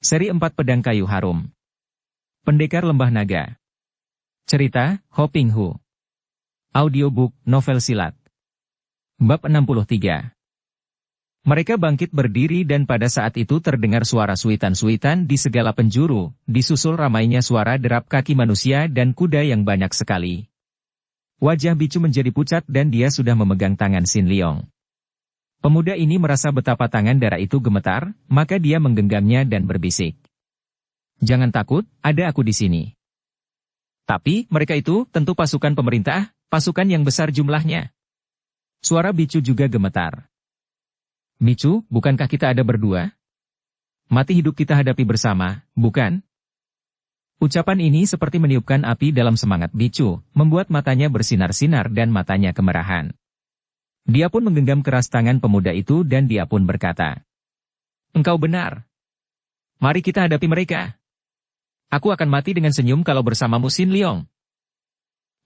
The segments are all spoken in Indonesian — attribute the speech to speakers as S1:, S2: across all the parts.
S1: Seri 4 Pedang Kayu Harum. Pendekar Lembah Naga. Cerita, Ho Ping Hu. Audiobook, novel silat. Bab 63. Mereka bangkit berdiri dan pada saat itu terdengar suara suitan-suitan di segala penjuru, disusul ramainya suara derap kaki manusia dan kuda yang banyak sekali. Wajah Bicu menjadi pucat dan dia sudah memegang tangan Sin Liong. Pemuda ini merasa betapa tangan darah itu gemetar, maka dia menggenggamnya dan berbisik. "Jangan takut, ada aku di sini." "Tapi, mereka itu tentu pasukan pemerintah, pasukan yang besar jumlahnya." Suara Bicu juga gemetar. "Bicu, bukankah kita ada berdua? Mati hidup kita hadapi bersama, bukan?" Ucapan ini seperti meniupkan api dalam semangat Bicu, membuat matanya bersinar-sinar dan matanya kemerahan. Dia pun menggenggam keras tangan pemuda itu dan dia pun berkata, "Engkau benar. Mari kita hadapi mereka. Aku akan mati dengan senyum kalau bersamamu Sin Liong."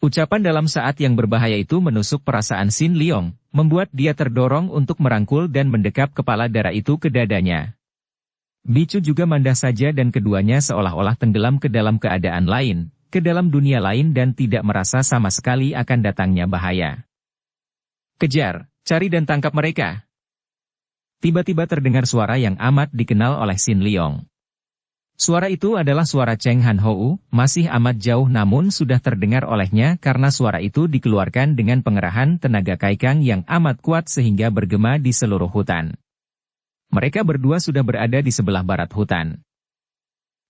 S1: Ucapan dalam saat yang berbahaya itu menusuk perasaan Sin Liong, membuat dia terdorong untuk merangkul dan mendekap kepala darah itu ke dadanya. Bicu juga mandah saja dan keduanya seolah-olah tenggelam ke dalam keadaan lain, ke dalam dunia lain dan tidak merasa sama sekali akan datangnya bahaya. "Kejar, cari dan tangkap mereka." Tiba-tiba terdengar suara yang amat dikenal oleh Sin Liong. Suara itu adalah suara Cheng Han Hou, masih amat jauh namun sudah terdengar olehnya karena suara itu dikeluarkan dengan pengerahan tenaga kaikang yang amat kuat sehingga bergema di seluruh hutan. Mereka berdua sudah berada di sebelah barat hutan.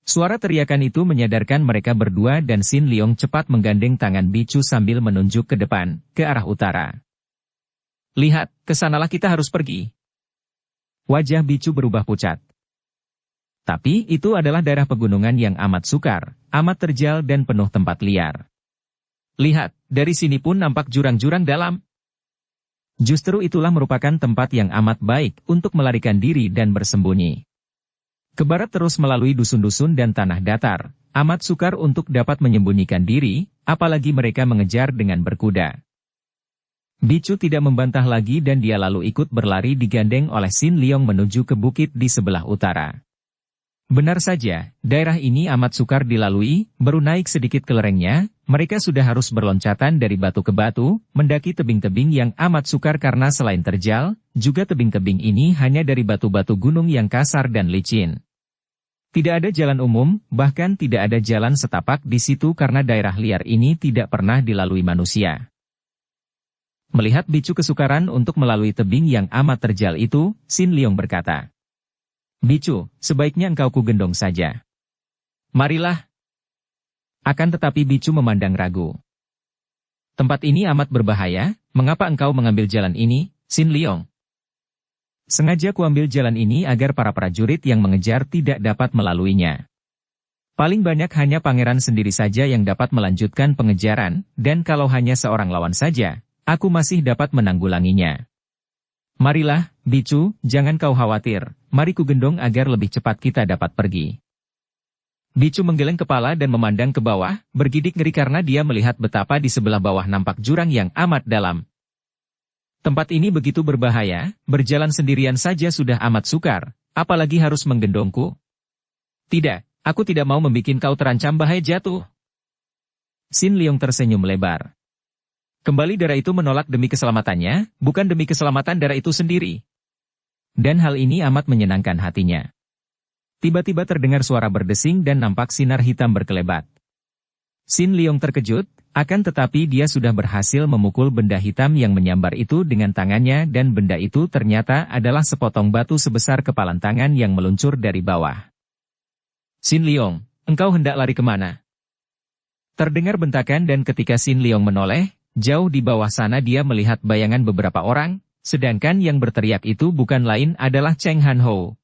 S1: Suara teriakan itu menyadarkan mereka berdua dan Sin Liong cepat menggandeng tangan Bicu sambil menunjuk ke depan, ke arah utara. "Lihat, kesanalah kita harus pergi." Wajah Bicu berubah pucat. Tapi itu adalah daerah pegunungan yang amat sukar, amat terjal dan penuh tempat liar. "Lihat, dari sini pun nampak jurang-jurang dalam." Justru itulah merupakan tempat yang amat baik untuk melarikan diri dan bersembunyi. Ke barat terus melalui dusun-dusun dan tanah datar, amat sukar untuk dapat menyembunyikan diri, apalagi mereka mengejar dengan berkuda. Bicu tidak membantah lagi dan dia lalu ikut berlari digandeng oleh Sin Liong menuju ke bukit di sebelah utara. Benar saja, daerah ini amat sukar dilalui, baru naik sedikit ke lerengnya, mereka sudah harus berloncatan dari batu ke batu, mendaki tebing-tebing yang amat sukar karena selain terjal, juga tebing-tebing ini hanya dari batu-batu gunung yang kasar dan licin. Tidak ada jalan umum, bahkan tidak ada jalan setapak di situ karena daerah liar ini tidak pernah dilalui manusia. Melihat Bicu kesukaran untuk melalui tebing yang amat terjal itu, Sin Liong berkata, "Bicu, sebaiknya engkau kugendong saja." "Marilah." Akan tetapi Bicu memandang ragu. "Tempat ini amat berbahaya, mengapa engkau mengambil jalan ini, Sin Liong?" "Sengaja kuambil jalan ini agar para prajurit yang mengejar tidak dapat melaluinya. Paling banyak hanya pangeran sendiri saja yang dapat melanjutkan pengejaran, dan kalau hanya seorang lawan saja, aku masih dapat menanggulanginya. Marilah, Bicu, jangan kau khawatir, mari ku gendong agar lebih cepat kita dapat pergi." Bicu menggeleng kepala dan memandang ke bawah, bergidik ngeri karena dia melihat betapa di sebelah bawah nampak jurang yang amat dalam. "Tempat ini begitu berbahaya, berjalan sendirian saja sudah amat sukar, apalagi harus menggendongku." "Tidak, aku tidak mau membikin kau terancam bahaya jatuh." Sin Liong tersenyum lebar. Kembali darah itu menolak demi keselamatannya, bukan demi keselamatan darah itu sendiri. Dan hal ini amat menyenangkan hatinya. Tiba-tiba terdengar suara berdesing dan nampak sinar hitam berkelebat. Sin Liong terkejut, akan tetapi dia sudah berhasil memukul benda hitam yang menyambar itu dengan tangannya dan benda itu ternyata adalah sepotong batu sebesar kepalan tangan yang meluncur dari bawah. "Sin Liong, engkau hendak lari kemana?" Terdengar bentakan dan ketika Sin Liong menoleh, jauh di bawah sana dia melihat bayangan beberapa orang, sedangkan yang berteriak itu bukan lain adalah Cheng Han Hou.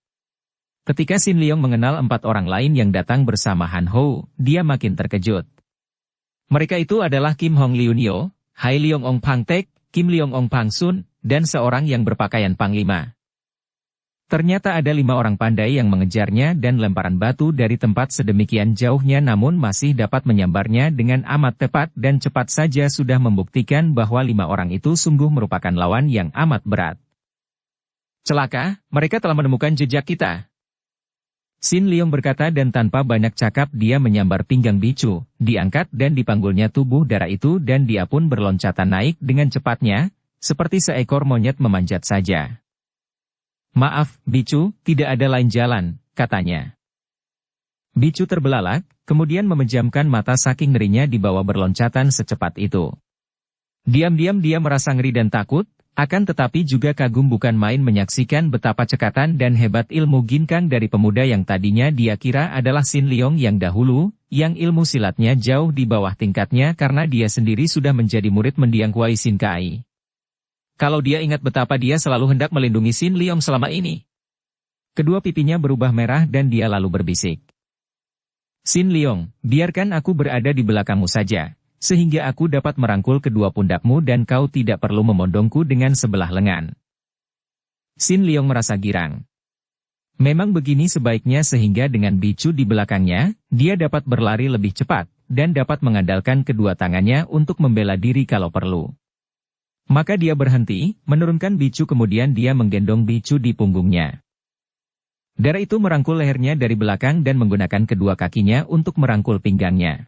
S1: Ketika Sin Liong mengenal 4 orang lain yang datang bersama Han Hou, dia makin terkejut. Mereka itu adalah Kim Hong Liunio, Hai Liong Ong Pang Tek, Kim Liong Ong Pang Sun, dan seorang yang berpakaian panglima. Ternyata ada 5 orang pandai yang mengejarnya dan lemparan batu dari tempat sedemikian jauhnya namun masih dapat menyambarnya dengan amat tepat dan cepat saja sudah membuktikan bahwa 5 orang itu sungguh merupakan lawan yang amat berat. "Celaka, mereka telah menemukan jejak kita." Sin Leong berkata dan tanpa banyak cakap dia menyambar pinggang Bicu, diangkat dan dipanggulnya tubuh darah itu dan dia pun berloncatan naik dengan cepatnya, seperti seekor monyet memanjat saja. Maaf, Bicu, tidak ada lain jalan, katanya. Bicu terbelalak, kemudian memejamkan mata saking ngerinya dibawa berloncatan secepat itu. Diam-diam dia merasa ngeri dan takut, akan tetapi juga kagum bukan main menyaksikan betapa cekatan dan hebat ilmu ginkang dari pemuda yang tadinya dia kira adalah Sin Leong yang dahulu, yang ilmu silatnya jauh di bawah tingkatnya karena dia sendiri sudah menjadi murid mendiang Kuai Sin Kai. Kalau dia ingat betapa dia selalu hendak melindungi Sin Leong selama ini. Kedua pipinya berubah merah dan dia lalu berbisik. Sin Leong, biarkan aku berada di belakangmu saja, sehingga aku dapat merangkul kedua pundakmu dan kau tidak perlu memondongku dengan sebelah lengan. Sin Leong merasa girang. Memang begini sebaiknya sehingga dengan Bicu di belakangnya, dia dapat berlari lebih cepat, dan dapat mengandalkan kedua tangannya untuk membela diri kalau perlu. Maka dia berhenti, menurunkan Bicu kemudian dia menggendong Bicu di punggungnya. Darah itu merangkul lehernya dari belakang dan menggunakan kedua kakinya untuk merangkul pinggangnya.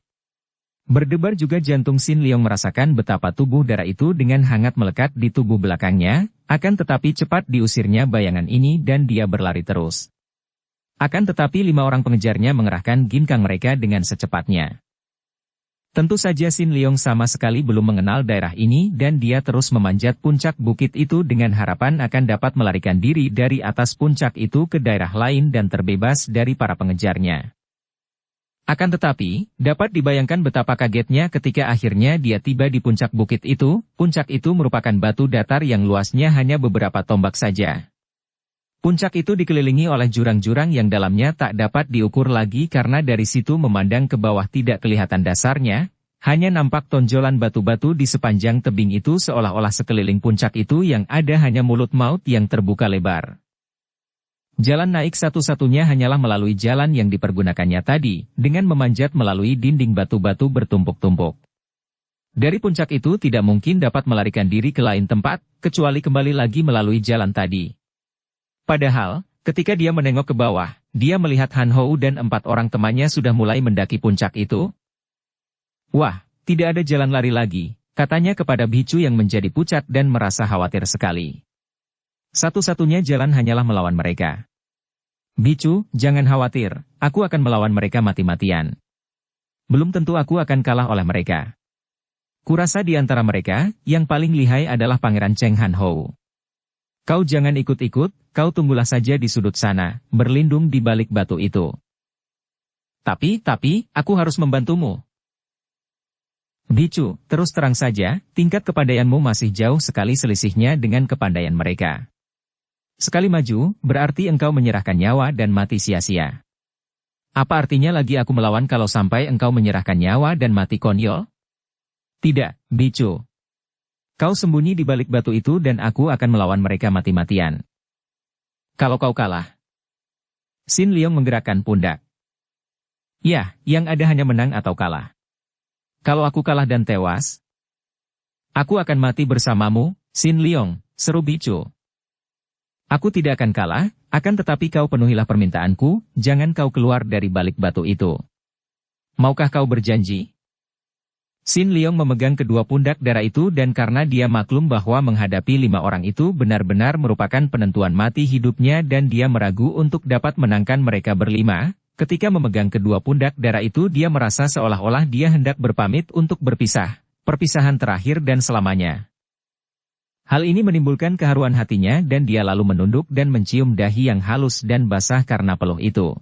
S1: Berdebar juga jantung Sin Leong merasakan betapa tubuh darah itu dengan hangat melekat di tubuh belakangnya, akan tetapi cepat diusirnya bayangan ini dan dia berlari terus. Akan tetapi 5 orang pengejarnya mengerahkan ginkang mereka dengan secepatnya. Tentu saja Sin Leong sama sekali belum mengenal daerah ini dan dia terus memanjat puncak bukit itu dengan harapan akan dapat melarikan diri dari atas puncak itu ke daerah lain dan terbebas dari para pengejarnya. Akan tetapi, dapat dibayangkan betapa kagetnya ketika akhirnya dia tiba di puncak bukit itu. Puncak itu merupakan batu datar yang luasnya hanya beberapa tombak saja. Puncak itu dikelilingi oleh jurang-jurang yang dalamnya tak dapat diukur lagi karena dari situ memandang ke bawah tidak kelihatan dasarnya, hanya nampak tonjolan batu-batu di sepanjang tebing itu seolah-olah sekeliling puncak itu yang ada hanya mulut maut yang terbuka lebar. Jalan naik satu-satunya hanyalah melalui jalan yang dipergunakannya tadi, dengan memanjat melalui dinding batu-batu bertumpuk-tumpuk. Dari puncak itu tidak mungkin dapat melarikan diri ke lain tempat, kecuali kembali lagi melalui jalan tadi. Padahal, ketika dia menengok ke bawah, dia melihat Han Hou dan 4 orang temannya sudah mulai mendaki puncak itu. Wah, tidak ada jalan lari lagi, katanya kepada Bicu yang menjadi pucat dan merasa khawatir sekali. Satu-satunya jalan hanyalah melawan mereka. Bicu, jangan khawatir, aku akan melawan mereka mati-matian. Belum tentu aku akan kalah oleh mereka. Kurasa di antara mereka, yang paling lihai adalah Pangeran Cheng Han Hou. Kau jangan ikut-ikut, kau tunggulah saja di sudut sana, berlindung di balik batu itu. Tapi, aku harus membantumu. Bicu, terus terang saja, tingkat kepandaianmu masih jauh sekali selisihnya dengan kepandaian mereka. Sekali maju, berarti engkau menyerahkan nyawa dan mati sia-sia. Apa artinya lagi aku melawan kalau sampai engkau menyerahkan nyawa dan mati konyol? Tidak, Bicu. Kau sembunyi di balik batu itu dan aku akan melawan mereka mati-matian. Kalau kau kalah. Sin Leong menggerakkan pundak. Ya, yang ada hanya menang atau kalah. Kalau aku kalah dan tewas, aku akan mati bersamamu, Sin Leong, seru Bicu. Aku tidak akan kalah, akan tetapi kau penuhilah permintaanku, jangan kau keluar dari balik batu itu. Maukah kau berjanji? Sin Leong memegang kedua pundak darah itu dan karena dia maklum bahwa menghadapi 5 orang itu benar-benar merupakan penentuan mati hidupnya dan dia meragu untuk dapat menangkan mereka berlima, ketika memegang kedua pundak darah itu dia merasa seolah-olah dia hendak berpamit untuk berpisah, perpisahan terakhir dan selamanya. Hal ini menimbulkan keharuan hatinya dan dia lalu menunduk dan mencium dahi yang halus dan basah karena peluh itu.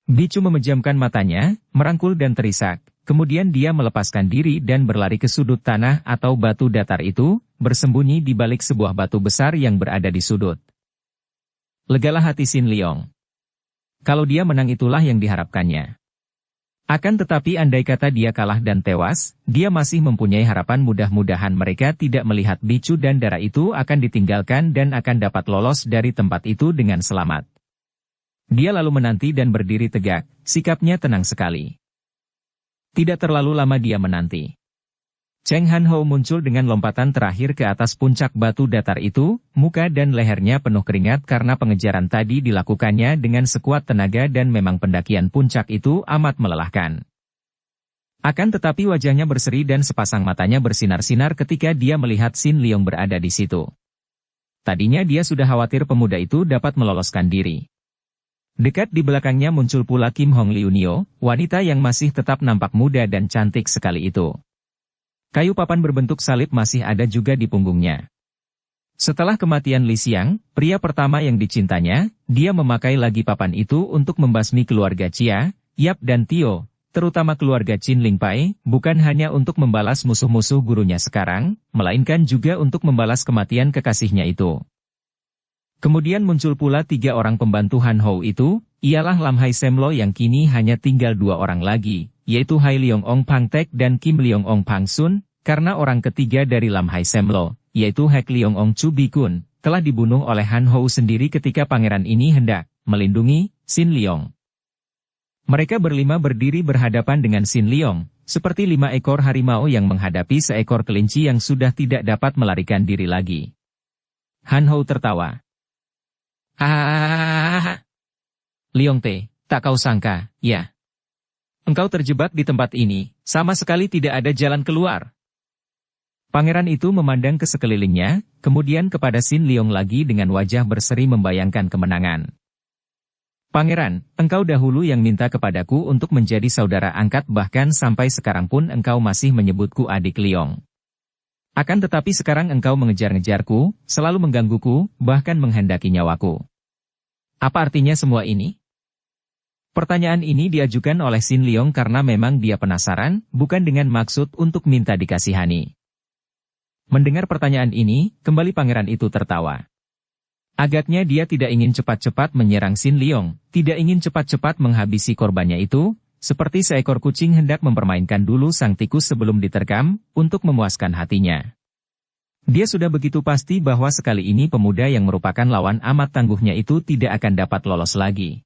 S1: Bicu memejamkan matanya, merangkul dan terisak. Kemudian dia melepaskan diri dan berlari ke sudut tanah atau batu datar itu, bersembunyi di balik sebuah batu besar yang berada di sudut. Legalah hati Sin Leong. Kalau dia menang itulah yang diharapkannya. Akan tetapi andai kata dia kalah dan tewas, dia masih mempunyai harapan mudah-mudahan mereka tidak melihat Bicu dan darah itu akan ditinggalkan dan akan dapat lolos dari tempat itu dengan selamat. Dia lalu menanti dan berdiri tegak, sikapnya tenang sekali. Tidak terlalu lama dia menanti. Cheng Han Ho muncul dengan lompatan terakhir ke atas puncak batu datar itu, muka dan lehernya penuh keringat karena pengejaran tadi dilakukannya dengan sekuat tenaga dan memang pendakian puncak itu amat melelahkan. Akan tetapi wajahnya berseri dan sepasang matanya bersinar-sinar ketika dia melihat Sin Leong berada di situ. Tadinya dia sudah khawatir pemuda itu dapat meloloskan diri. Dekat di belakangnya muncul pula Kim Hong Liunio, wanita yang masih tetap nampak muda dan cantik sekali itu. Kayu papan berbentuk salib masih ada juga di punggungnya. Setelah kematian Li Xiang, pria pertama yang dicintanya, dia memakai lagi papan itu untuk membasmi keluarga Chia, Yap dan Tio, terutama keluarga Qin Lingpai, bukan hanya untuk membalas musuh-musuh gurunya sekarang, melainkan juga untuk membalas kematian kekasihnya itu. Kemudian muncul pula 3 orang pembantu Han Ho itu, ialah Lam Hai Semlo yang kini hanya tinggal 2 orang lagi, yaitu Hai Leong Ong Pang Tek dan Kim Leong Ong Pang Sun, karena orang ketiga dari Lam Hai Semlo, yaitu Hek Leong Ong Chu Bi Kun, telah dibunuh oleh Han Ho sendiri ketika pangeran ini hendak melindungi Sin Leong. Mereka berlima berdiri berhadapan dengan Sin Leong, seperti 5 ekor harimau yang menghadapi seekor kelinci yang sudah tidak dapat melarikan diri lagi. Han Ho tertawa. Hahaha. Leong Te, tak kau sangka, ya. Engkau terjebak di tempat ini, sama sekali tidak ada jalan keluar. Pangeran itu memandang ke sekelilingnya, kemudian kepada Sin Leong lagi dengan wajah berseri membayangkan kemenangan. Pangeran, engkau dahulu yang minta kepadaku untuk menjadi saudara angkat bahkan sampai sekarang pun engkau masih menyebutku adik Leong. Akan tetapi sekarang engkau mengejar-ngejarku, selalu menggangguku, bahkan menghendaki nyawaku. Apa artinya semua ini? Pertanyaan ini diajukan oleh Sin Leong karena memang dia penasaran, bukan dengan maksud untuk minta dikasihani. Mendengar pertanyaan ini, kembali pangeran itu tertawa. Agaknya dia tidak ingin cepat-cepat menyerang Sin Leong, tidak ingin cepat-cepat menghabisi korbannya itu, seperti seekor kucing hendak mempermainkan dulu sang tikus sebelum diterkam, untuk memuaskan hatinya. Dia sudah begitu pasti bahwa sekali ini pemuda yang merupakan lawan amat tangguhnya itu tidak akan dapat lolos lagi.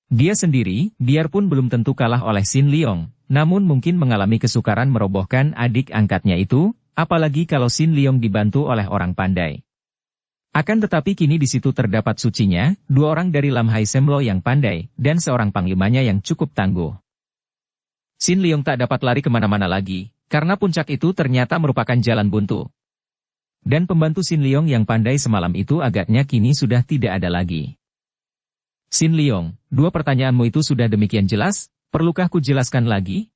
S1: Dia sendiri, biarpun belum tentu kalah oleh Sin Leong, namun mungkin mengalami kesukaran merobohkan adik angkatnya itu, apalagi kalau Sin Leong dibantu oleh orang pandai. Akan tetapi kini di situ terdapat sucinya, 2 orang dari Lam Hai Semlo yang pandai, dan seorang panglimanya yang cukup tangguh. Sin Leong tak dapat lari kemana-mana lagi, karena puncak itu ternyata merupakan jalan buntu. Dan pembantu Sin Leong yang pandai semalam itu agaknya kini sudah tidak ada lagi. Sin Leong, 2 pertanyaanmu itu sudah demikian jelas, perlukah ku jelaskan lagi?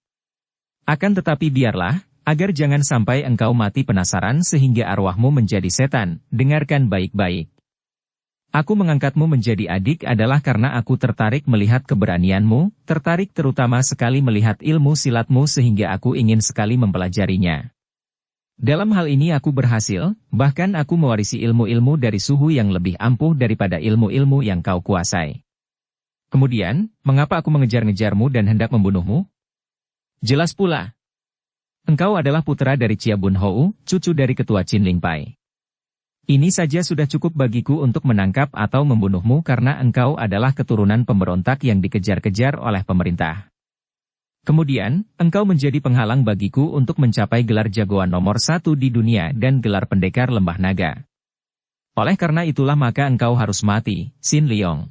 S1: Akan tetapi biarlah, agar jangan sampai engkau mati penasaran sehingga arwahmu menjadi setan, dengarkan baik-baik. Aku mengangkatmu menjadi adik adalah karena aku tertarik melihat keberanianmu, tertarik terutama sekali melihat ilmu silatmu sehingga aku ingin sekali mempelajarinya. Dalam hal ini aku berhasil, bahkan aku mewarisi ilmu-ilmu dari suhu yang lebih ampuh daripada ilmu-ilmu yang kau kuasai. Kemudian, mengapa aku mengejar-ngejarmu dan hendak membunuhmu? Jelas pula. Engkau adalah putra dari Chia Bun Hou, cucu dari ketua Qin Lingpai. Ini saja sudah cukup bagiku untuk menangkap atau membunuhmu karena engkau adalah keturunan pemberontak yang dikejar-kejar oleh pemerintah. Kemudian, engkau menjadi penghalang bagiku untuk mencapai gelar jagoan nomor 1 di dunia dan gelar pendekar lembah naga. Oleh karena itulah maka engkau harus mati, Sin Leong.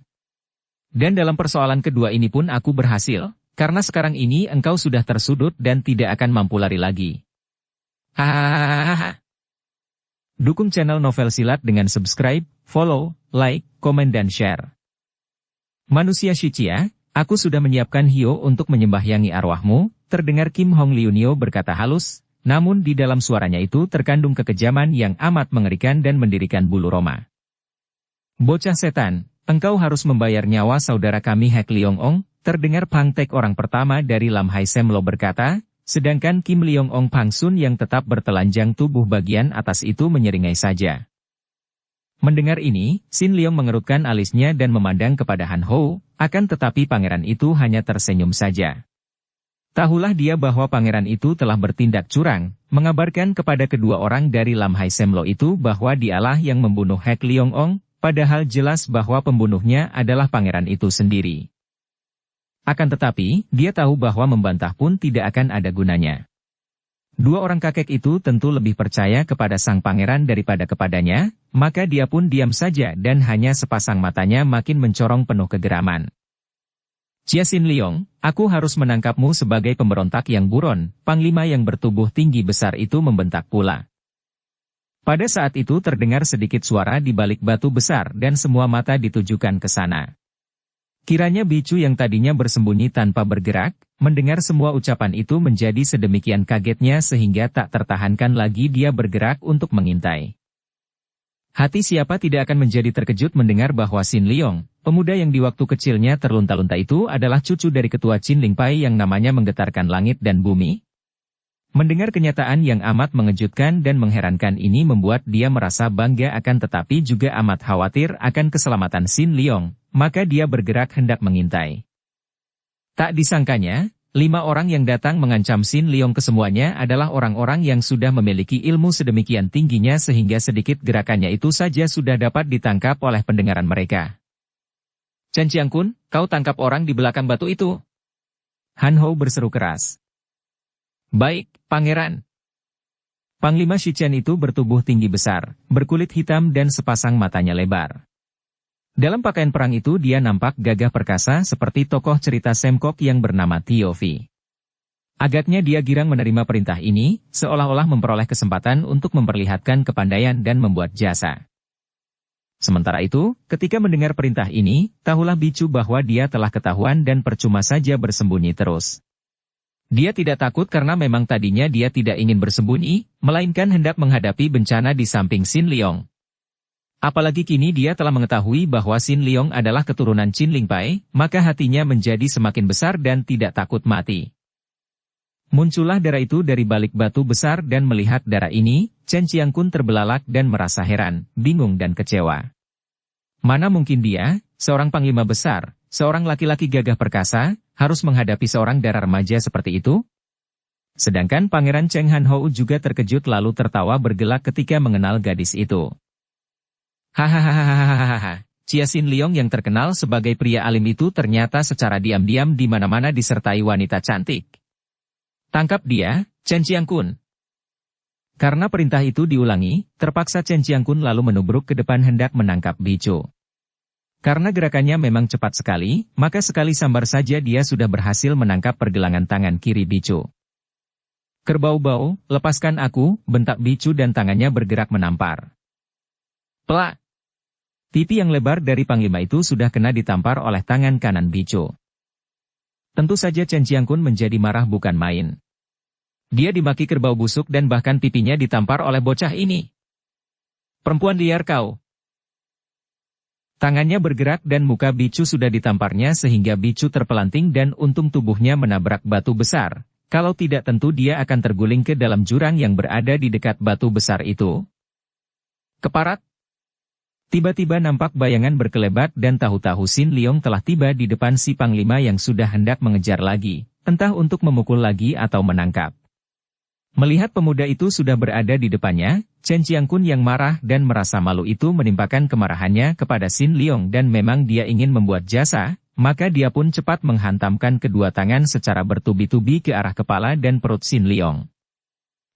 S1: Dan dalam persoalan kedua ini pun aku berhasil. Karena sekarang ini engkau sudah tersudut dan tidak akan mampu lari lagi. Hahaha. Dukung channel Novel Silat dengan subscribe, follow, like, komen dan share. Manusia Shichia, aku sudah menyiapkan hio untuk menyembahyangi arwahmu, terdengar Kim Hong Liunio berkata halus, namun di dalam suaranya itu terkandung kekejaman yang amat mengerikan dan mendirikan bulu roma. Bocah setan, engkau harus membayar nyawa saudara kami Hek Leong Ong, terdengar Pang Tek orang pertama dari Lam Hai Semlo berkata, sedangkan Kim Leong Ong Pang Sun yang tetap bertelanjang tubuh bagian atas itu menyeringai saja. Mendengar ini, Sin Leong mengerutkan alisnya dan memandang kepada Han Ho, akan tetapi pangeran itu hanya tersenyum saja. Tahulah dia bahwa pangeran itu telah bertindak curang, mengabarkan kepada kedua orang dari Lam Hai Semlo itu bahwa dialah yang membunuh Hek Leong Ong, padahal jelas bahwa pembunuhnya adalah pangeran itu sendiri. Akan tetapi, dia tahu bahwa membantah pun tidak akan ada gunanya. Dua orang kakek itu tentu lebih percaya kepada sang pangeran daripada kepadanya, maka dia pun diam saja dan hanya sepasang matanya makin mencorong penuh kegeraman. Chia Xin Liong, aku harus menangkapmu sebagai pemberontak yang buron, panglima yang bertubuh tinggi besar itu membentak pula. Pada saat itu terdengar sedikit suara di balik batu besar dan semua mata ditujukan ke sana. Kiranya bicu yang tadinya bersembunyi tanpa bergerak, mendengar semua ucapan itu menjadi sedemikian kagetnya sehingga tak tertahankan lagi dia bergerak untuk mengintai. Hati siapa tidak akan menjadi terkejut mendengar bahwa Xin Liong, pemuda yang di waktu kecilnya terlunta-lunta itu adalah cucu dari ketua Qin Lingpai yang namanya menggetarkan langit dan bumi? Mendengar kenyataan yang amat mengejutkan dan mengherankan ini membuat dia merasa bangga akan tetapi juga amat khawatir akan keselamatan Xin Liong, maka dia bergerak hendak mengintai. Tak disangkanya, 5 orang yang datang mengancam Xin Liong kesemuanya adalah orang-orang yang sudah memiliki ilmu sedemikian tingginya sehingga sedikit gerakannya itu saja sudah dapat ditangkap oleh pendengaran mereka. Chen Qiangkun, kau tangkap orang di belakang batu itu. Han Hou berseru keras. Baik, Pangeran. Panglima Shichen itu bertubuh tinggi besar, berkulit hitam dan sepasang matanya lebar. Dalam pakaian perang itu dia nampak gagah perkasa seperti tokoh cerita Semkok yang bernama Tiofi. Agaknya dia girang menerima perintah ini, seolah-olah memperoleh kesempatan untuk memperlihatkan kepandaian dan membuat jasa. Sementara itu, ketika mendengar perintah ini, tahulah bicu bahwa dia telah ketahuan dan percuma saja bersembunyi terus. Dia tidak takut karena memang tadinya dia tidak ingin bersembunyi, melainkan hendak menghadapi bencana di samping Xin Liong. Apalagi kini dia telah mengetahui bahwa Xin Liong adalah keturunan Qin Lingpai, maka hatinya menjadi semakin besar dan tidak takut mati. Muncullah darah itu dari balik batu besar dan melihat darah ini, Chen Qiangkun terbelalak dan merasa heran, bingung dan kecewa. Mana mungkin dia, seorang panglima besar, seorang laki-laki gagah perkasa, harus menghadapi seorang darah remaja seperti itu? Sedangkan Pangeran Cheng Han Hou juga terkejut lalu tertawa bergelak ketika mengenal gadis itu. Hahaha, Chia Xin Liong yang terkenal sebagai pria alim itu ternyata secara diam-diam di mana-mana disertai wanita cantik. Tangkap dia, Chen Qiangkun. Karena perintah itu diulangi, terpaksa Chen Qiangkun lalu menubruk ke depan hendak menangkap bicu. Karena gerakannya memang cepat sekali, maka sekali sambar saja dia sudah berhasil menangkap pergelangan tangan kiri bicu. Kerbau-bau, lepaskan aku, bentak bicu dan tangannya bergerak menampar. Plak! Pipi yang lebar dari panglima itu sudah kena ditampar oleh tangan kanan bicu. Tentu saja Chen Qiangkun menjadi marah bukan main. Dia dimaki kerbau busuk dan bahkan pipinya ditampar oleh bocah ini. Perempuan liar kau! Tangannya bergerak dan muka bicu sudah ditamparnya sehingga bicu terpelanting dan untung tubuhnya menabrak batu besar. Kalau tidak tentu dia akan terguling ke dalam jurang yang berada di dekat batu besar itu. Keparat. Tiba-tiba nampak bayangan berkelebat dan tahu-tahu Xin Liong telah tiba di depan si panglima yang sudah hendak mengejar lagi, entah untuk memukul lagi atau menangkap. Melihat pemuda itu sudah berada di depannya, Chen Qiangkun yang marah dan merasa malu itu menimpakan kemarahannya kepada Xin Liong dan memang dia ingin membuat jasa, maka dia pun cepat menghantamkan kedua tangan secara bertubi-tubi ke arah kepala dan perut Xin Liong.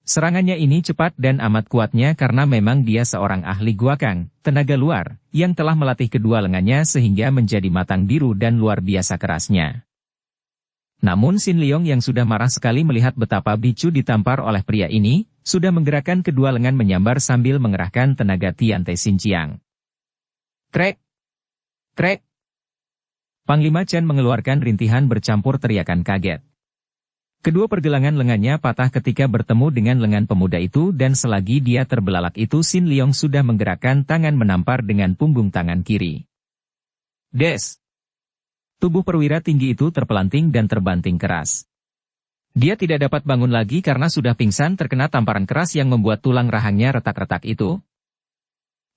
S1: Serangannya ini cepat dan amat kuatnya karena memang dia seorang ahli guakang, tenaga luar, yang telah melatih kedua lengannya sehingga menjadi matang biru dan luar biasa kerasnya. Namun Xin Liong yang sudah marah sekali melihat betapa bicu ditampar oleh pria ini, sudah menggerakkan kedua lengan menyambar sambil mengerahkan tenaga Tiante Xinjiang. Krek! Krek! Panglima Chen mengeluarkan rintihan bercampur teriakan kaget. Kedua pergelangan lengannya patah ketika bertemu dengan lengan pemuda itu dan selagi dia terbelalak itu Xin Liong sudah menggerakkan tangan menampar dengan punggung tangan kiri. Des! Tubuh perwira tinggi itu terpelanting dan terbanting keras. Dia tidak dapat bangun lagi karena sudah pingsan terkena tamparan keras yang membuat tulang rahangnya retak-retak itu.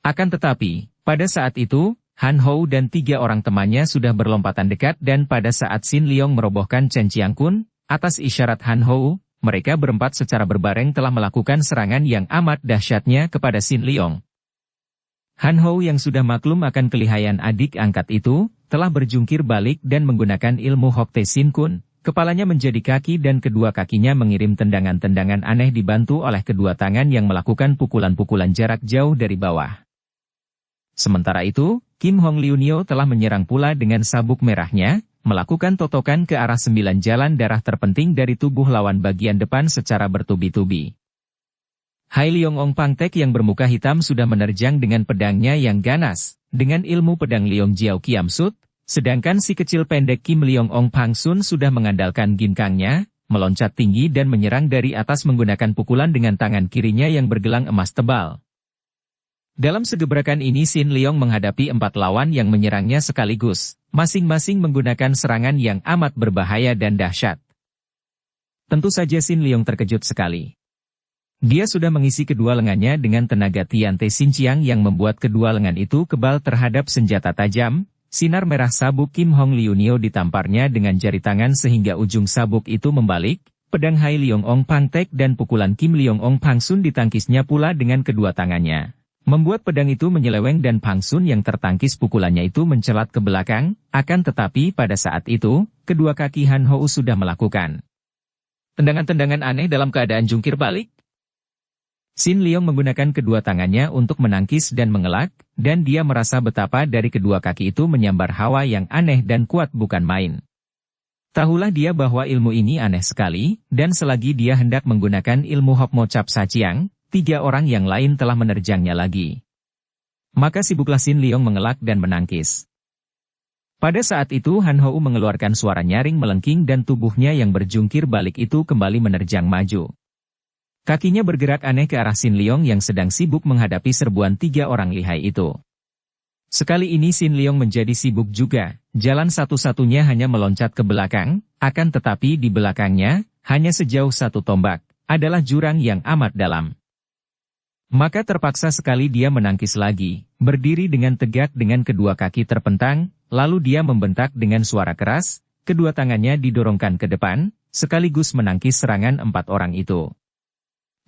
S1: Akan tetapi, pada saat itu, Han Hou dan 3 orang temannya sudah berlompatan dekat dan pada saat Xin Liong merobohkan Chen Qiangkun, atas isyarat Han Hou, mereka berempat secara berbareng telah melakukan serangan yang amat dahsyatnya kepada Xin Liong. Han Hou yang sudah maklum akan kelihayan adik angkat itu, telah berjungkir balik dan menggunakan ilmu Hokte Sin Kun, Kepalanya menjadi kaki dan kedua kakinya mengirim tendangan-tendangan aneh dibantu oleh kedua tangan yang melakukan pukulan-pukulan jarak jauh dari bawah. Sementara itu, Kim Hong Liunio telah menyerang pula dengan sabuk merahnya, melakukan totokan ke arah 9 jalan darah terpenting dari tubuh lawan bagian depan secara bertubi-tubi. Hai Leong Ong Pangtek yang bermuka hitam sudah menerjang dengan pedangnya yang ganas, dengan ilmu pedang Leong Jiao Kiam Sut, sedangkan si kecil pendek Kim Leong Ong Pang Sun sudah mengandalkan ginkangnya, meloncat tinggi dan menyerang dari atas menggunakan pukulan dengan tangan kirinya yang bergelang emas tebal. Dalam segebrakan ini Sin Leong menghadapi 4 lawan yang menyerangnya sekaligus, masing-masing menggunakan serangan yang amat berbahaya dan dahsyat. Tentu saja Sin Leong terkejut sekali. Dia sudah mengisi kedua lengannya dengan tenaga Tiante Xinjiang yang membuat kedua lengan itu kebal terhadap senjata tajam. Sinar merah sabuk Kim Hong Liunio ditamparnya dengan jari tangan sehingga ujung sabuk itu membalik, pedang Hai Leong Ong Pangtek dan pukulan Kim Leong Ong Pang Sun ditangkisnya pula dengan kedua tangannya. Membuat pedang itu menyeleweng dan Pang Sun yang tertangkis pukulannya itu mencelat ke belakang, akan tetapi pada saat itu, kedua kaki Han Hou sudah melakukan tendangan-tendangan aneh dalam keadaan jungkir balik. Sin Leong menggunakan kedua tangannya untuk menangkis dan mengelak, dan dia merasa betapa dari kedua kaki itu menyambar hawa yang aneh dan kuat bukan main. Tahulah dia bahwa ilmu ini aneh sekali, dan selagi dia hendak menggunakan ilmu Hok Mo Cap Saciang, 3 orang yang lain telah menerjangnya lagi. Maka sibuklah Sin Leong mengelak dan menangkis. Pada saat itu Han Hou mengeluarkan suara nyaring melengking dan tubuhnya yang berjungkir balik itu kembali menerjang maju. Kakinya bergerak aneh ke arah Sin Leong yang sedang sibuk menghadapi serbuan 3 orang lihai itu. Sekali ini Sin Leong menjadi sibuk juga, jalan satu-satunya hanya meloncat ke belakang, akan tetapi di belakangnya, hanya sejauh 1 tombak, adalah jurang yang amat dalam. Maka terpaksa sekali dia menangkis lagi, berdiri dengan tegak dengan kedua kaki terpentang, lalu dia membentak dengan suara keras, kedua tangannya didorongkan ke depan, sekaligus menangkis serangan 4 orang itu.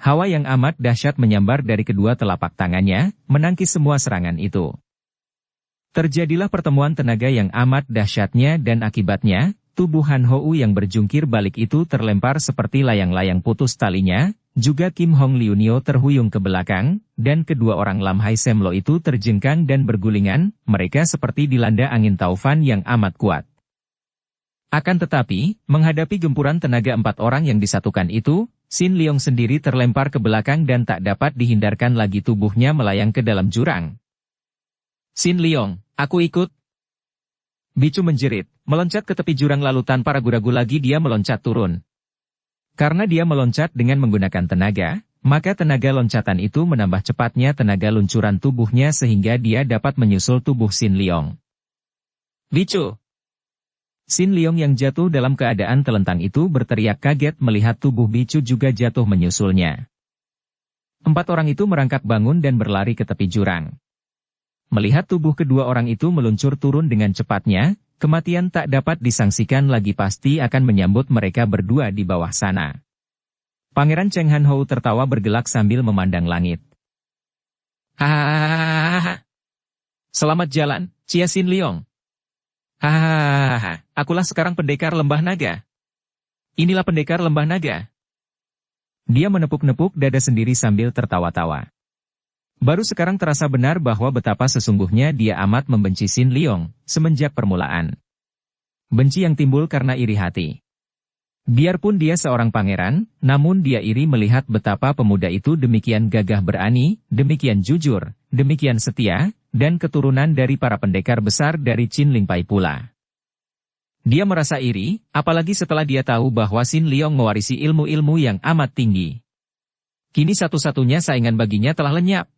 S1: Hawa yang amat dahsyat menyambar dari kedua telapak tangannya, menangkis semua serangan itu. Terjadilah pertemuan tenaga yang amat dahsyatnya dan akibatnya, tubuh Han Hou yang berjungkir balik itu terlempar seperti layang-layang putus talinya, juga Kim Hong Liunio terhuyung ke belakang, dan kedua orang Lam Hai Sem Lo itu terjengkang dan bergulingan, mereka seperti dilanda angin taufan yang amat kuat. Akan tetapi, menghadapi gempuran tenaga 4 orang yang disatukan itu, Sin Leong sendiri terlempar ke belakang dan tak dapat dihindarkan lagi tubuhnya melayang ke dalam jurang. Sin Leong, aku ikut. Bicu menjerit, meloncat ke tepi jurang lalu tanpa ragu-ragu lagi dia meloncat turun. Karena dia meloncat dengan menggunakan tenaga, maka tenaga loncatan itu menambah cepatnya tenaga luncuran tubuhnya sehingga dia dapat menyusul tubuh Sin Leong. Bicu! Sin Leong yang jatuh dalam keadaan telentang itu berteriak kaget melihat tubuh Bicu juga jatuh menyusulnya. 4 orang itu merangkak bangun dan berlari ke tepi jurang. Melihat tubuh kedua orang itu meluncur turun dengan cepatnya, kematian tak dapat disangsikan lagi pasti akan menyambut mereka berdua di bawah sana. Pangeran Cheng Han Hou tertawa bergelak sambil memandang langit. Hahaha. Selamat jalan, Chia Sin Leong. Hahaha, akulah sekarang pendekar lembah naga. Inilah pendekar lembah naga. Dia menepuk-nepuk dada sendiri sambil tertawa-tawa. Baru sekarang terasa benar bahwa betapa sesungguhnya dia amat membenci Sin Leong, semenjak permulaan. Benci yang timbul karena iri hati. Biarpun dia seorang pangeran, namun dia iri melihat betapa pemuda itu demikian gagah berani, demikian jujur, demikian setia, dan keturunan dari para pendekar besar dari Qin Ling Pai pula. Dia merasa iri, apalagi setelah dia tahu bahwa Sin Leong mewarisi ilmu-ilmu yang amat tinggi. Kini satu-satunya saingan baginya telah lenyap.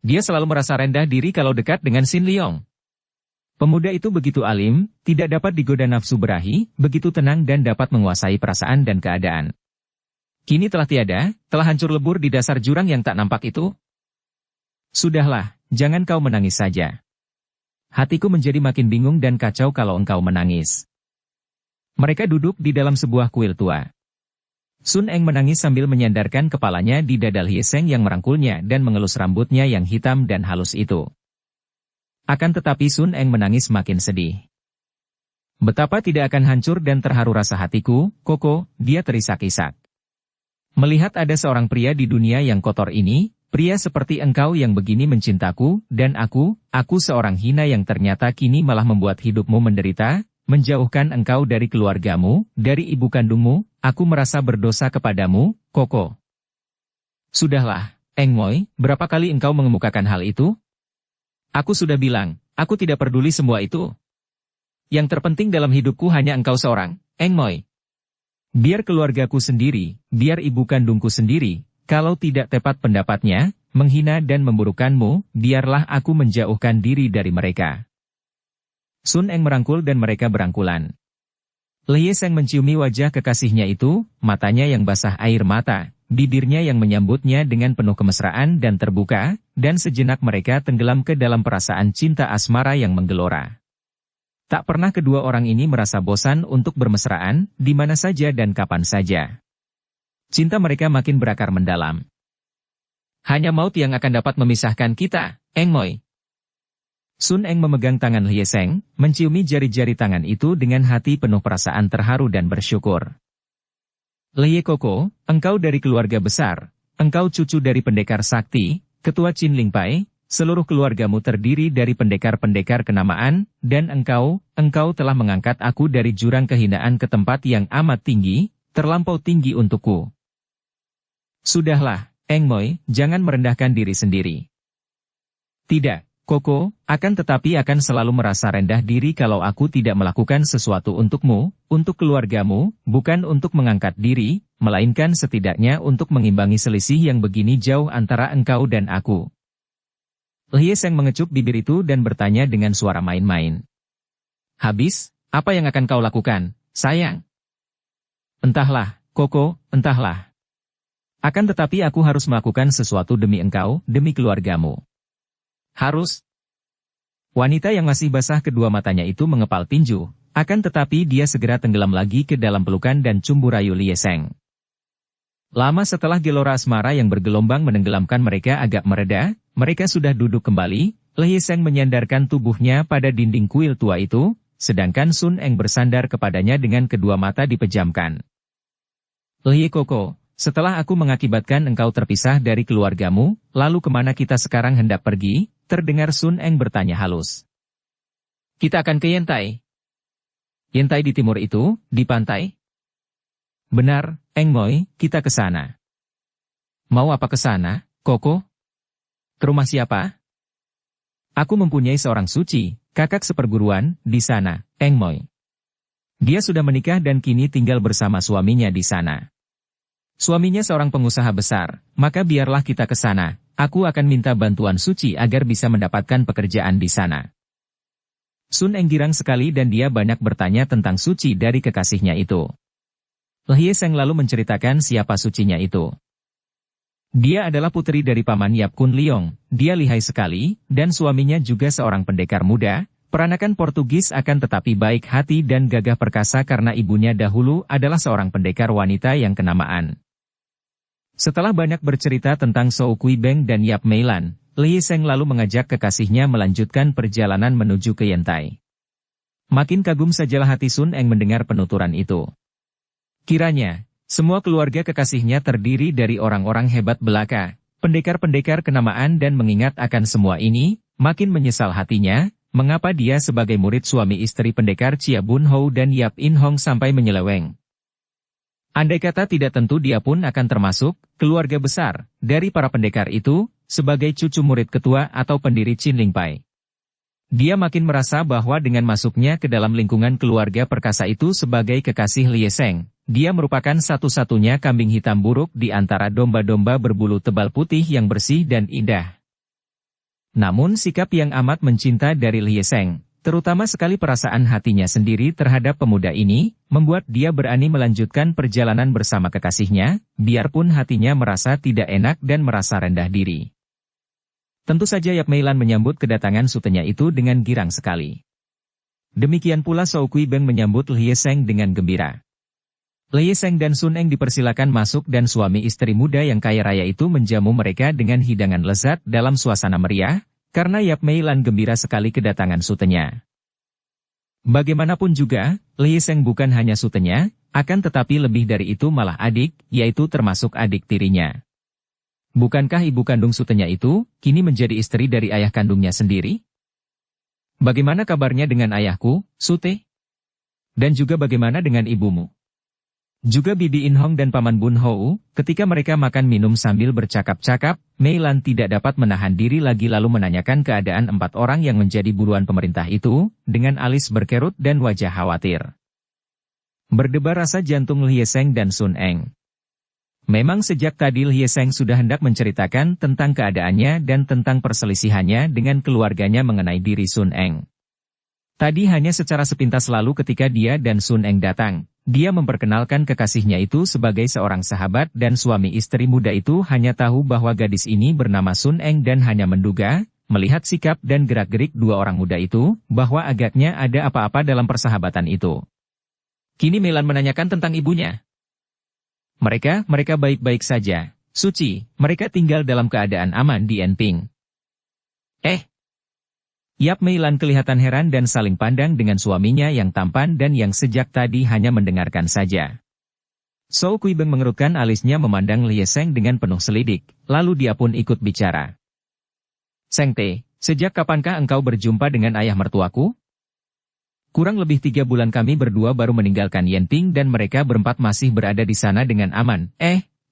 S1: Dia selalu merasa rendah diri kalau dekat dengan Sin Leong. Pemuda itu begitu alim, tidak dapat digoda nafsu berahi, begitu tenang dan dapat menguasai perasaan dan keadaan. Kini telah tiada, telah hancur lebur di dasar jurang yang tak nampak itu. Sudahlah, jangan kau menangis saja. Hatiku menjadi makin bingung dan kacau kalau engkau menangis. Mereka duduk di dalam sebuah kuil tua. Sun Eng menangis sambil menyandarkan kepalanya di dada Hieseng yang merangkulnya dan mengelus rambutnya yang hitam dan halus itu. Akan tetapi Sun Eng menangis makin sedih. Betapa tidak akan hancur dan terharu rasa hatiku, Koko, dia terisak-isak. Melihat ada seorang pria di dunia yang kotor ini, pria seperti engkau yang begini mencintaku, dan aku seorang hina yang ternyata kini malah membuat hidupmu menderita, menjauhkan engkau dari keluargamu, dari ibu kandungmu, aku merasa berdosa kepadamu, Koko. Sudahlah, Engmoy, berapa kali engkau mengemukakan hal itu? Aku sudah bilang, aku tidak peduli semua itu. Yang terpenting dalam hidupku hanya engkau seorang, Engmoy. Biar keluargaku sendiri, biar ibu kandungku sendiri, kalau tidak tepat pendapatnya, menghina dan memburukanmu, biarlah aku menjauhkan diri dari mereka. Sun Eng merangkul dan mereka berangkulan. Lye Seng menciumi wajah kekasihnya itu, matanya yang basah air mata, bibirnya yang menyambutnya dengan penuh kemesraan dan terbuka, dan sejenak mereka tenggelam ke dalam perasaan cinta asmara yang menggelora. Tak pernah kedua orang ini merasa bosan untuk bermesraan, di mana saja dan kapan saja. Cinta mereka makin berakar mendalam. Hanya maut yang akan dapat memisahkan kita, Engmoy. Sun Eng memegang tangan Lye Seng, menciumi jari-jari tangan itu dengan hati penuh perasaan terharu dan bersyukur. Lye Koko, engkau dari keluarga besar, engkau cucu dari pendekar sakti, ketua Chin Ling Pai, seluruh keluargamu terdiri dari pendekar-pendekar kenamaan, dan engkau telah mengangkat aku dari jurang kehinaan ke tempat yang amat tinggi, terlampau tinggi untukku. Sudahlah, Engmoy, jangan merendahkan diri sendiri. Tidak, Koko, akan tetapi akan selalu merasa rendah diri kalau aku tidak melakukan sesuatu untukmu, untuk keluargamu, bukan untuk mengangkat diri, melainkan setidaknya untuk mengimbangi selisih yang begini jauh antara engkau dan aku. Lye Seng mengecup bibir itu dan bertanya dengan suara main-main. Habis, apa yang akan kau lakukan, sayang? Entahlah, Koko, entahlah. Akan tetapi aku harus melakukan sesuatu demi engkau, demi keluargamu. Harus. Wanita yang masih basah kedua matanya itu mengepal tinju, akan tetapi dia segera tenggelam lagi ke dalam pelukan dan cumbu rayu Lye Seng. Lama setelah gelora asmara yang bergelombang menenggelamkan mereka agak mereda, mereka sudah duduk kembali, Lye Seng menyandarkan tubuhnya pada dinding kuil tua itu, sedangkan Sun Eng bersandar kepadanya dengan kedua mata dipejamkan. Lye Koko, setelah aku mengakibatkan engkau terpisah dari keluargamu, lalu kemana kita sekarang hendak pergi? Terdengar Sun Eng bertanya halus. Kita akan ke Yentai. Yentai di timur itu, di pantai? Benar, Engmoy, kita ke sana. Mau apa ke sana, Koko? Ke rumah siapa? Aku mempunyai seorang suci, kakak seperguruan, di sana, Engmoy. Dia sudah menikah dan kini tinggal bersama suaminya di sana. Suaminya seorang pengusaha besar, maka biarlah kita ke sana. Aku akan minta bantuan Suci agar bisa mendapatkan pekerjaan di sana. Sun Eng girang sekali dan dia banyak bertanya tentang Suci dari kekasihnya itu. Lye Seng lalu menceritakan siapa Sucinya itu. Dia adalah putri dari Paman Yap Kun Leong, dia lihai sekali, dan suaminya juga seorang pendekar muda, peranakan Portugis akan tetapi baik hati dan gagah perkasa karena ibunya dahulu adalah seorang pendekar wanita yang kenamaan. Setelah banyak bercerita tentang Shou Kui Beng dan Yap Meilan, Lye Seng lalu mengajak kekasihnya melanjutkan perjalanan menuju ke Yentai. Makin kagum sajalah hati Sun Eng mendengar penuturan itu. Kiranya, semua keluarga kekasihnya terdiri dari orang-orang hebat belaka, pendekar-pendekar kenamaan dan mengingat akan semua ini, makin menyesal hatinya, mengapa dia sebagai murid suami istri pendekar Chia Bun Hou dan Yap In Hong sampai menyeleweng. Andai kata tidak tentu dia pun akan termasuk keluarga besar dari para pendekar itu, sebagai cucu murid ketua atau pendiri Chin Ling Pai. Dia makin merasa bahwa dengan masuknya ke dalam lingkungan keluarga perkasa itu sebagai kekasih Lye Seng, dia merupakan satu-satunya kambing hitam buruk di antara domba-domba berbulu tebal putih yang bersih dan indah. Namun sikap yang amat mencinta dari Lye Seng, terutama sekali perasaan hatinya sendiri terhadap pemuda ini, membuat dia berani melanjutkan perjalanan bersama kekasihnya, biarpun hatinya merasa tidak enak dan merasa rendah diri. Tentu saja Yap Meilan menyambut kedatangan sutenya itu dengan girang sekali. Demikian pula Shou Kui Beng menyambut Lye Seng dengan gembira. Lye Seng dan Sun Eng dipersilakan masuk dan suami istri muda yang kaya raya itu menjamu mereka dengan hidangan lezat dalam suasana meriah, karena Yap Meilan gembira sekali kedatangan sutenya. Bagaimanapun juga, Lie Seng bukan hanya sutenya, akan tetapi lebih dari itu malah adik, yaitu termasuk adik tirinya. Bukankah ibu kandung sutenya itu, kini menjadi istri dari ayah kandungnya sendiri? Bagaimana kabarnya dengan ayahku, Sute? Dan juga bagaimana dengan ibumu? Juga Bibi In Hong dan Paman Bun Hou, ketika mereka makan minum sambil bercakap-cakap, Mei Lan tidak dapat menahan diri lagi lalu menanyakan keadaan 4 orang yang menjadi buruan pemerintah itu, dengan alis berkerut dan wajah khawatir. Berdebar rasa jantung Lie Seng dan Sun Eng. Memang sejak tadi Lie Seng sudah hendak menceritakan tentang keadaannya dan tentang perselisihannya dengan keluarganya mengenai diri Sun Eng. Tadi hanya secara sepintas lalu ketika dia dan Sun Eng datang. Dia memperkenalkan kekasihnya itu sebagai seorang sahabat dan suami istri muda itu hanya tahu bahwa gadis ini bernama Sun Eng dan hanya menduga, melihat sikap dan gerak-gerik dua orang muda itu, bahwa agaknya ada apa-apa dalam persahabatan itu. Kini Mei Lan menanyakan tentang ibunya. Mereka baik-baik saja, Suci, mereka tinggal dalam keadaan aman di Enping. Yap, Mei Lan kelihatan heran dan saling pandang dengan suaminya yang tampan dan yang sejak tadi hanya mendengarkan saja. Zhou Kuibeng mengerutkan alisnya memandang Lie Seng dengan penuh selidik, lalu dia pun ikut bicara. Seng Te, sejak kapankah engkau berjumpa dengan ayah mertuaku? Kurang lebih 3 bulan kami berdua baru meninggalkan Yenping dan mereka berempat masih berada di sana dengan aman.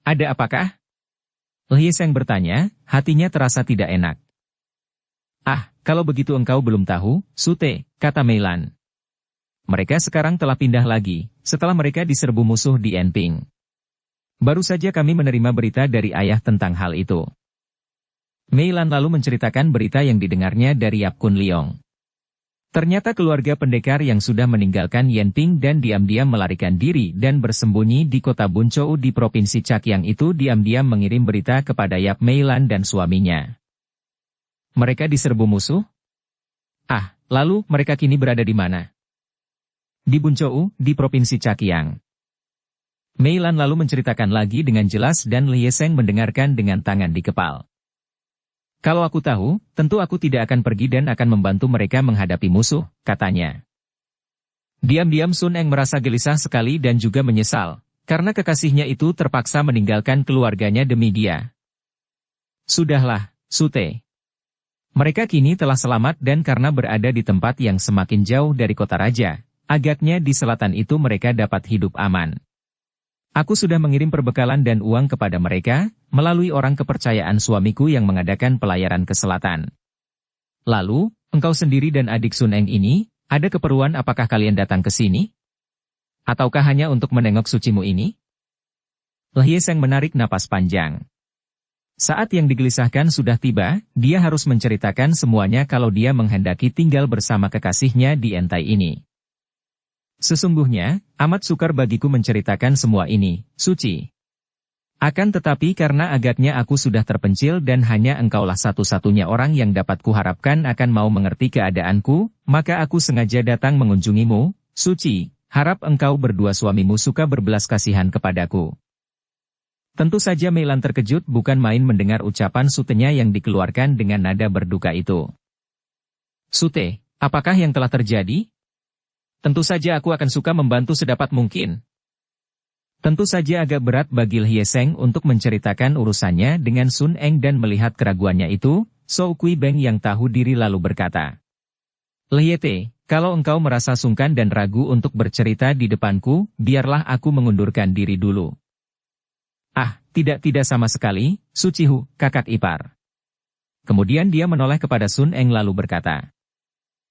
S1: Ada apakah? Lie Seng bertanya, hatinya terasa tidak enak. Kalau begitu engkau belum tahu, Sute, kata Mei Lan. Mereka sekarang telah pindah lagi, setelah mereka diserbu musuh di Enping. Baru saja kami menerima berita dari ayah tentang hal itu. Mei Lan lalu menceritakan berita yang didengarnya dari Yap Kun Liong. Ternyata keluarga pendekar yang sudah meninggalkan Yenping dan diam-diam melarikan diri dan bersembunyi di kota Bunchou di provinsi Chakyang itu diam-diam mengirim berita kepada Yap Mei Lan dan suaminya. Mereka diserbu musuh? Lalu mereka kini berada di mana? Di Bunchou, di provinsi Chakyang. Mei Lan lalu menceritakan lagi dengan jelas dan Lie Seng mendengarkan dengan tangan di kepal. Kalau aku tahu, tentu aku tidak akan pergi dan akan membantu mereka menghadapi musuh, katanya. Diam-diam Sun Eng merasa gelisah sekali dan juga menyesal, karena kekasihnya itu terpaksa meninggalkan keluarganya demi dia. Sudahlah, Sute. Mereka kini telah selamat dan karena berada di tempat yang semakin jauh dari kota raja, agaknya di selatan itu mereka dapat hidup aman. Aku sudah mengirim perbekalan dan uang kepada mereka, melalui orang kepercayaan suamiku yang mengadakan pelayaran ke selatan. Lalu, engkau sendiri dan adik Sun Eng ini, ada keperluan apakah kalian datang ke sini? Ataukah hanya untuk menengok sucimu ini? Lie Seng menarik napas panjang. Saat yang digelisahkan sudah tiba, dia harus menceritakan semuanya kalau dia menghendaki tinggal bersama kekasihnya di Entai ini. Sesungguhnya, amat sukar bagiku menceritakan semua ini, Suci. Akan tetapi karena agaknya aku sudah terpencil dan hanya engkaulah satu-satunya orang yang dapat kuharapkan akan mau mengerti keadaanku, maka aku sengaja datang mengunjungimu, Suci, harap engkau berdua suamimu suka berbelas kasihan kepadaku. Tentu saja Mei Lan terkejut bukan main mendengar ucapan Sutenya yang dikeluarkan dengan nada berduka itu. Sute, apakah yang telah terjadi? Tentu saja aku akan suka membantu sedapat mungkin. Tentu saja agak berat bagi Lie Seng untuk menceritakan urusannya dengan Sun Eng dan melihat keraguannya itu, Zhou Kuibeng yang tahu diri lalu berkata. Lie Te, kalau engkau merasa sungkan dan ragu untuk bercerita di depanku, biarlah aku mengundurkan diri dulu. Tidak sama sekali, Sucihu, kakak ipar. Kemudian dia menoleh kepada Sun Eng lalu berkata.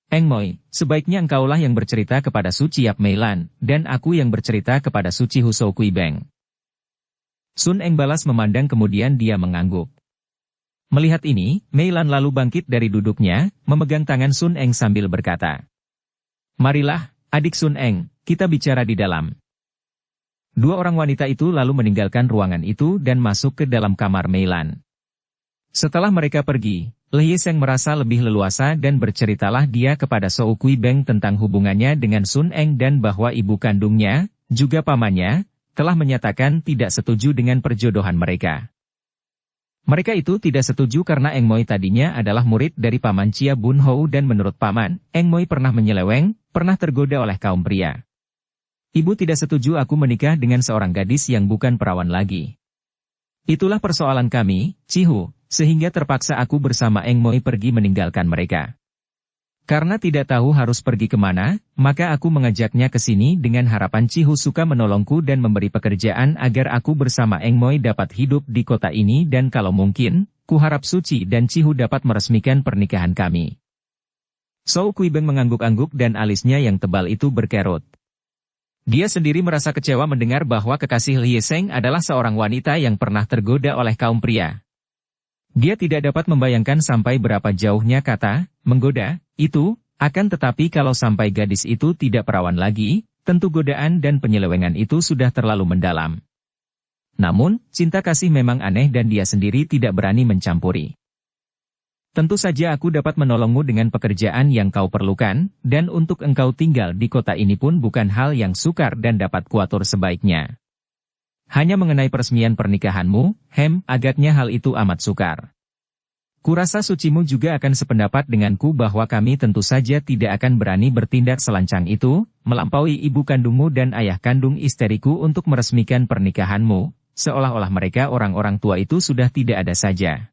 S1: Eng Moi, sebaiknya engkaulah yang bercerita kepada Suci Yap Mei Lan, dan aku yang bercerita kepada Suci Hu Zhou Kuibeng. Sun Eng balas memandang kemudian dia mengangguk. Melihat ini, Mei Lan lalu bangkit dari duduknya, memegang tangan Sun Eng sambil berkata. Marilah, adik Sun Eng, kita bicara di dalam. Dua orang wanita itu lalu meninggalkan ruangan itu dan masuk ke dalam kamar Mei Lan. Setelah mereka pergi, Lie Seng merasa lebih leluasa dan berceritalah dia kepada Zhou Kuibeng tentang hubungannya dengan Sun Eng dan bahwa ibu kandungnya, juga pamannya, telah menyatakan tidak setuju dengan perjodohan mereka. Mereka itu tidak setuju karena Eng Moi tadinya adalah murid dari Paman Chia Bun Hou dan menurut Paman, Eng Moi pernah menyeleweng, pernah tergoda oleh kaum pria. Ibu tidak setuju aku menikah dengan seorang gadis yang bukan perawan lagi. Itulah persoalan kami, Cihu, sehingga terpaksa aku bersama Eng Moi pergi meninggalkan mereka. Karena tidak tahu harus pergi kemana, maka aku mengajaknya ke sini dengan harapan Cihu suka menolongku dan memberi pekerjaan agar aku bersama Eng Moi dapat hidup di kota ini dan kalau mungkin, kuharap Suci dan Cihu dapat meresmikan pernikahan kami. Zhou Kuibeng mengangguk-angguk dan alisnya yang tebal itu berkerut. Dia sendiri merasa kecewa mendengar bahwa kekasih Lie Seng adalah seorang wanita yang pernah tergoda oleh kaum pria. Dia tidak dapat membayangkan sampai berapa jauhnya kata, menggoda, itu, akan tetapi kalau sampai gadis itu tidak perawan lagi, tentu godaan dan penyelewengan itu sudah terlalu mendalam. Namun, cinta kasih memang aneh dan dia sendiri tidak berani mencampuri. Tentu saja aku dapat menolongmu dengan pekerjaan yang kau perlukan, dan untuk engkau tinggal di kota ini pun bukan hal yang sukar dan dapat kuatur sebaiknya. Hanya mengenai peresmian pernikahanmu, agaknya hal itu amat sukar. Kurasa sucimu juga akan sependapat denganku bahwa kami tentu saja tidak akan berani bertindak selancang itu, melampaui ibu kandungmu dan ayah kandung isteriku untuk meresmikan pernikahanmu, seolah-olah mereka orang-orang tua itu sudah tidak ada saja.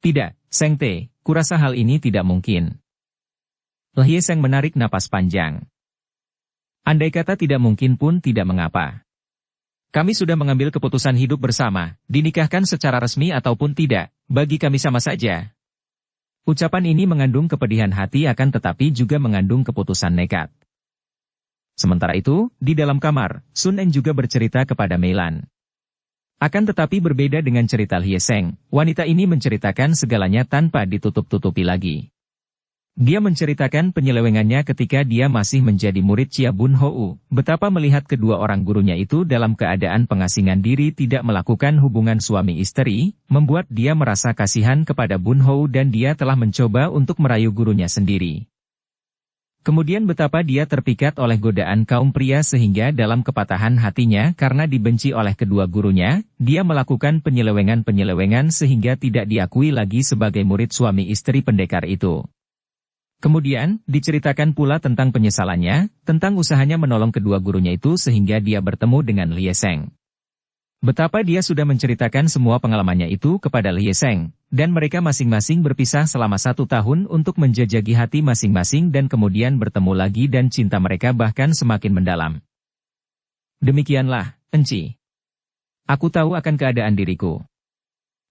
S1: Tidak, Seng Te, kurasa hal ini tidak mungkin. Lie Seng menarik napas panjang. Andai kata tidak mungkin pun tidak mengapa. Kami sudah mengambil keputusan hidup bersama, dinikahkan secara resmi ataupun tidak, bagi kami sama saja. Ucapan ini mengandung kepedihan hati akan tetapi juga mengandung keputusan nekat. Sementara itu, di dalam kamar, Sun Eng juga bercerita kepada Meilan. Akan tetapi berbeda dengan cerita Lie Seng, wanita ini menceritakan segalanya tanpa ditutup-tutupi lagi. Dia menceritakan penyelewengannya ketika dia masih menjadi murid Chia Bun Hou, betapa melihat kedua orang gurunya itu dalam keadaan pengasingan diri tidak melakukan hubungan suami istri, membuat dia merasa kasihan kepada Bun Hou dan dia telah mencoba untuk merayu gurunya sendiri. Kemudian betapa dia terpikat oleh godaan kaum pria sehingga dalam kepatahan hatinya karena dibenci oleh kedua gurunya, dia melakukan penyelewengan-penyelewengan sehingga tidak diakui lagi sebagai murid suami istri pendekar itu. Kemudian, diceritakan pula tentang penyesalannya, tentang usahanya menolong kedua gurunya itu sehingga dia bertemu dengan Lie Seng. Betapa dia sudah menceritakan semua pengalamannya itu kepada Lie Seng, dan mereka masing-masing berpisah selama 1 tahun untuk menjajaki hati masing-masing dan kemudian bertemu lagi dan cinta mereka bahkan semakin mendalam. Demikianlah, Enci. Aku tahu akan keadaan diriku.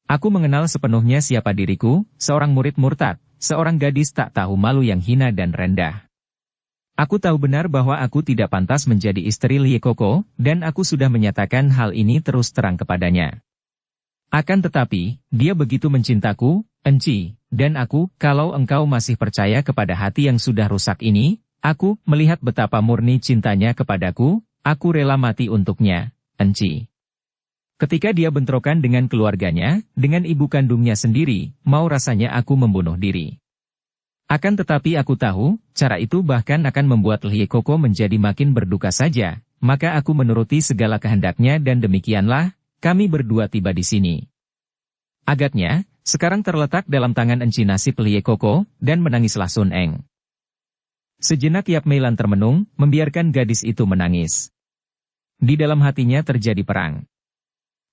S1: Aku mengenal sepenuhnya siapa diriku, seorang murid murtad. Seorang gadis tak tahu malu yang hina dan rendah. Aku tahu benar bahwa aku tidak pantas menjadi istri Lie Koko, dan aku sudah menyatakan hal ini terus terang kepadanya. Akan tetapi, dia begitu mencintaku, Enci, dan aku, kalau engkau masih percaya kepada hati yang sudah rusak ini, aku, melihat betapa murni cintanya kepadaku, aku rela mati untuknya, Enci. Ketika dia bentrokan dengan keluarganya, dengan ibu kandungnya sendiri, mau rasanya aku membunuh diri. Akan tetapi aku tahu, cara itu bahkan akan membuat Lie Koko menjadi makin berduka saja, maka aku menuruti segala kehendaknya dan demikianlah, kami berdua tiba di sini. Agaknya, sekarang terletak dalam tangan Enci nasib Lie Koko, dan menangislah Sun Eng. Sejenak Yap Meilan termenung, membiarkan gadis itu menangis. Di dalam hatinya terjadi perang.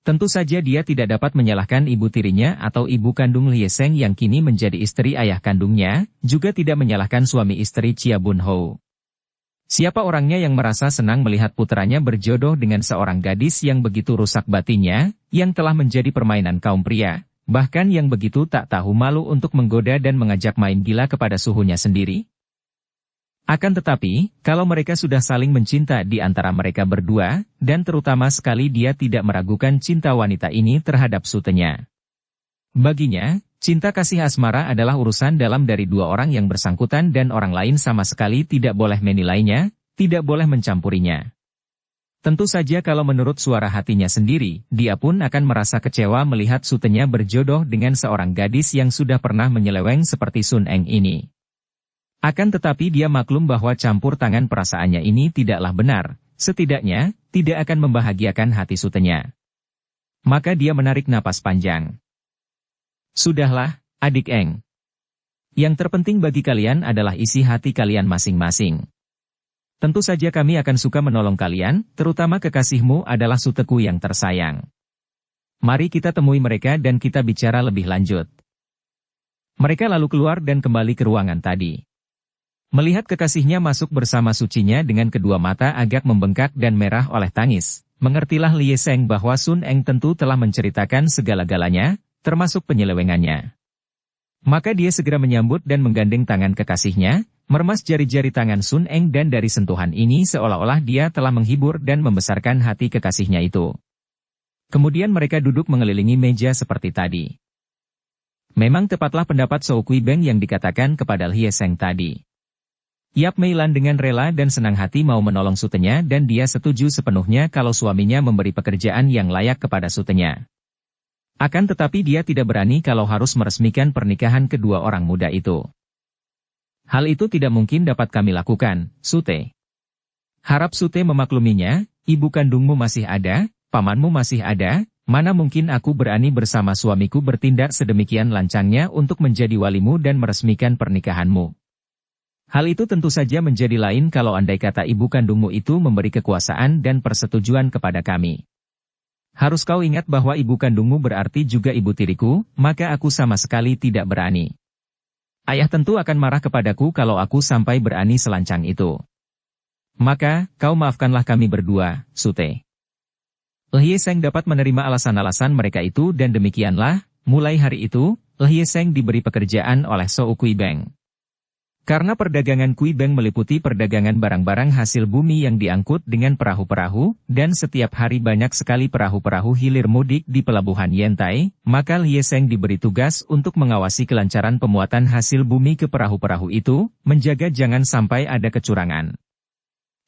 S1: Tentu saja dia tidak dapat menyalahkan ibu tirinya atau ibu kandung Lie Seng yang kini menjadi istri ayah kandungnya, juga tidak menyalahkan suami istri Chia Bun Hou. Siapa orangnya yang merasa senang melihat putranya berjodoh dengan seorang gadis yang begitu rusak batinnya, yang telah menjadi permainan kaum pria, bahkan yang begitu tak tahu malu untuk menggoda dan mengajak main gila kepada suhunya sendiri? Akan tetapi, kalau mereka sudah saling mencinta di antara mereka berdua, dan terutama sekali dia tidak meragukan cinta wanita ini terhadap sutenya. Baginya, cinta kasih asmara adalah urusan dalam dari dua orang yang bersangkutan dan orang lain sama sekali tidak boleh menilainya, tidak boleh mencampurinya. Tentu saja kalau menurut suara hatinya sendiri, dia pun akan merasa kecewa melihat sutenya berjodoh dengan seorang gadis yang sudah pernah menyeleweng seperti Sun Eng ini. Akan tetapi dia maklum bahwa campur tangan perasaannya ini tidaklah benar, setidaknya, tidak akan membahagiakan hati sutenya. Maka dia menarik napas panjang. Sudahlah, adik Eng. Yang terpenting bagi kalian adalah isi hati kalian masing-masing. Tentu saja kami akan suka menolong kalian, terutama kekasihmu adalah Suteku yang tersayang. Mari kita temui mereka dan kita bicara lebih lanjut. Mereka lalu keluar dan kembali ke ruangan tadi. Melihat kekasihnya masuk bersama sucinya dengan kedua mata agak membengkak dan merah oleh tangis, mengertilah Lie Seng bahwa Sun Eng tentu telah menceritakan segala-galanya, termasuk penyelewengannya. Maka dia segera menyambut dan menggandeng tangan kekasihnya, meremas jari-jari tangan Sun Eng dan dari sentuhan ini seolah-olah dia telah menghibur dan membesarkan hati kekasihnya itu. Kemudian mereka duduk mengelilingi meja seperti tadi. Memang tepatlah pendapat Shou Kui Beng yang dikatakan kepada Lie Seng tadi. Yap Meilan dengan rela dan senang hati mau menolong sutenya dan dia setuju sepenuhnya kalau suaminya memberi pekerjaan yang layak kepada sutenya. Akan tetapi dia tidak berani kalau harus meresmikan pernikahan kedua orang muda itu. Hal itu tidak mungkin dapat kami lakukan, Sute. Harap Sute memakluminya, ibu kandungmu masih ada, pamanmu masih ada, mana mungkin aku berani bersama suamiku bertindak sedemikian lancangnya untuk menjadi walimu dan meresmikan pernikahanmu. Hal itu tentu saja menjadi lain kalau andai kata ibu kandungmu itu memberi kekuasaan dan persetujuan kepada kami. Harus kau ingat bahwa ibu kandungmu berarti juga ibu tiriku, maka aku sama sekali tidak berani. Ayah tentu akan marah kepadaku kalau aku sampai berani selancang itu. Maka, kau maafkanlah kami berdua, Sute. Lie Seng dapat menerima alasan-alasan mereka itu dan demikianlah, mulai hari itu, Lie Seng diberi pekerjaan oleh Shou Kui Beng. Karena perdagangan Kui Beng meliputi perdagangan barang-barang hasil bumi yang diangkut dengan perahu-perahu, dan setiap hari banyak sekali perahu-perahu hilir mudik di pelabuhan Yantai, maka Lie Seng diberi tugas untuk mengawasi kelancaran pemuatan hasil bumi ke perahu-perahu itu, menjaga jangan sampai ada kecurangan.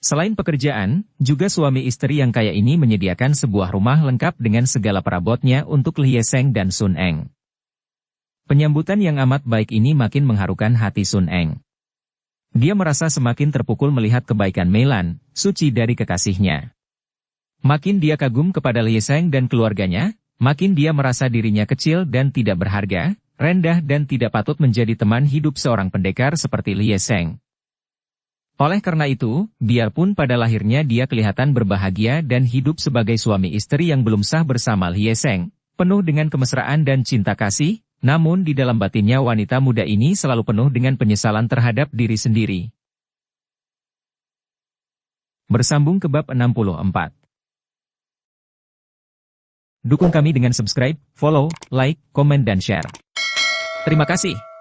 S1: Selain pekerjaan, juga suami istri yang kaya ini menyediakan sebuah rumah lengkap dengan segala perabotnya untuk Lie Seng dan Sun Eng. Penyambutan yang amat baik ini makin mengharukan hati Sun Eng. Dia merasa semakin terpukul melihat kebaikan Meilan, suci dari kekasihnya. Makin dia kagum kepada Lie Seng dan keluarganya, makin dia merasa dirinya kecil dan tidak berharga, rendah dan tidak patut menjadi teman hidup seorang pendekar seperti Lie Seng. Oleh karena itu, biarpun pada lahirnya dia kelihatan berbahagia dan hidup sebagai suami istri yang belum sah bersama Lie Seng, penuh dengan kemesraan dan cinta kasih, namun di dalam batinnya wanita muda ini selalu penuh dengan penyesalan terhadap diri sendiri. Bersambung ke bab 64. Dukung kami dengan subscribe, follow, like, komen dan share. Terima kasih.